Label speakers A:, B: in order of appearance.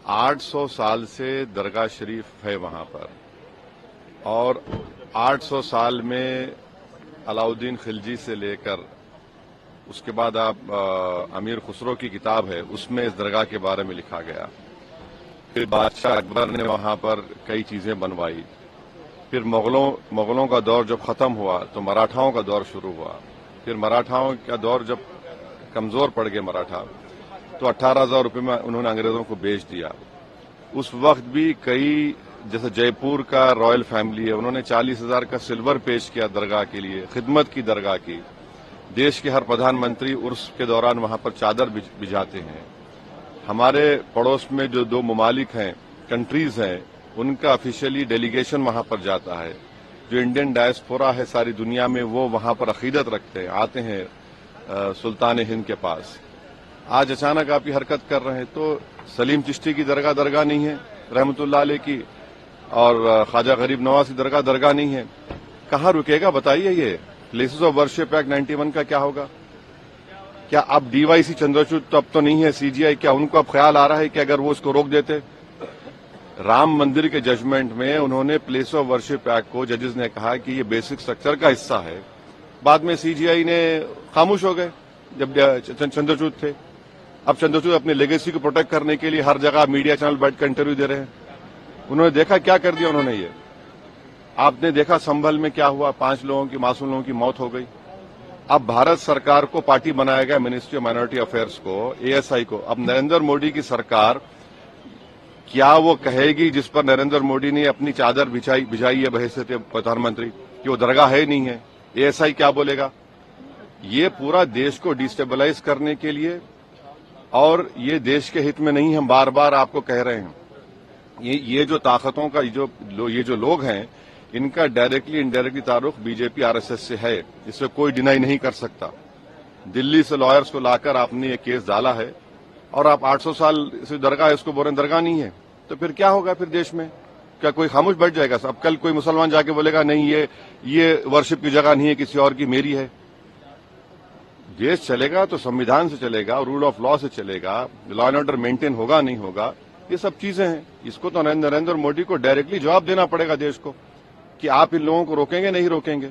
A: 800 साल से दरगाह शरीफ है वहां पर, और 800 साल में अलाउद्दीन खिलजी से लेकर उसके बाद आप अमीर खुसरो की किताब है, उसमें इस दरगाह के बारे में लिखा गया। फिर बादशाह अकबर ने वहां पर कई चीजें बनवाई। फिर मुगलों का दौर जब खत्म हुआ तो मराठाओं का दौर शुरू हुआ। फिर मराठाओं का दौर जब कमजोर पड़ गए मराठा, तो 18,000 रुपये में उन्होंने अंग्रेजों को बेच दिया। उस वक्त भी कई, जैसे जयपुर का रॉयल फैमिली है, उन्होंने 40,000 का सिल्वर पेश किया दरगाह के लिए, खिदमत की दरगाह की। देश के हर प्रधानमंत्री उर्स के दौरान वहां पर चादर बिछाते हैं। हमारे पड़ोस में जो 2 ममालिक हैं, कंट्रीज हैं, उनका ऑफिशियली डेलीगेशन वहां पर जाता है। जो इंडियन डायस्पोरा है सारी दुनिया में, वो वहां पर अकीदत रखते हैं, आते हैं सुल्तान हिंद के पास। आज अचानक आप ये हरकत कर रहे हैं, तो सलीम चिश्ती की दरगाह नहीं है रहमतुल्लाह अलैह की, और ख्वाजा गरीब नवाज की दरगाह नहीं है। कहाँ रुकेगा बताइए? ये प्लेसेस ऑफ वर्शिप एक्ट 91 का क्या होगा? क्या अब डीवाईसी चंद्रचूड़ तो अब तो नहीं है, सीजीआई, क्या उनको अब ख्याल आ रहा है कि अगर वो इसको रोक देते? राम मंदिर के जजमेंट में उन्होंने प्लेस ऑफ वर्शिप एक्ट को, जजेस ने कहा कि ये बेसिक स्ट्रक्चर का हिस्सा है। बाद में सीजीआई ने खामोश हो गए जब चंद्रचूड़ थे। अब चंद्रचूड़ अपने लेगेसी को प्रोटेक्ट करने के लिए हर जगह मीडिया चैनल बैठकर इंटरव्यू दे रहे हैं। उन्होंने देखा क्या कर दिया उन्होंने। ये आपने देखा संभल में क्या हुआ, 5 लोगों की, मासूम लोगों की मौत हो गई। अब भारत सरकार को पार्टी बनाया गया, मिनिस्ट्री ऑफ माइनॉरिटी अफेयर्स को, एएसआई को। अब नरेंद्र मोदी की सरकार क्या वो कहेगी जिस पर नरेंद्र मोदी ने अपनी चादर बिछाई है बहैसियत प्रधानमंत्री, कि वो दरगाह है नहीं है? एएसआई क्या बोलेगा? ये पूरा देश को डिस्टेबलाइज करने के लिए, और ये देश के हित में नहीं, हम बार बार आपको कह रहे हैं। ये जो ताकतों का ये जो लोग हैं, इनका डायरेक्टली इनडायरेक्टली ताल्लुक बीजेपी आरएसएस से है, इसे कोई डिनाई नहीं कर सकता। दिल्ली से लॉयर्स को लाकर आपने ये केस डाला है, और आप 800 साल से दरगाह है, इसको बोल रहे दरगाह नहीं है। तो फिर क्या होगा फिर देश में? क्या कोई खामोश बैठ जाएगा? अब कल कोई मुसलमान जाके बोलेगा नहीं ये वर्शिप की जगह नहीं है, किसी और की, मेरी है। देश चलेगा तो संविधान से चलेगा, रूल ऑफ लॉ से चलेगा, लॉ एंड ऑर्डर मेंटेन होगा नहीं होगा, ये सब चीजें हैं। इसको तो नरेंद्र मोदी को डायरेक्टली जवाब देना पड़ेगा देश को, कि आप इन लोगों को रोकेंगे नहीं रोकेंगे।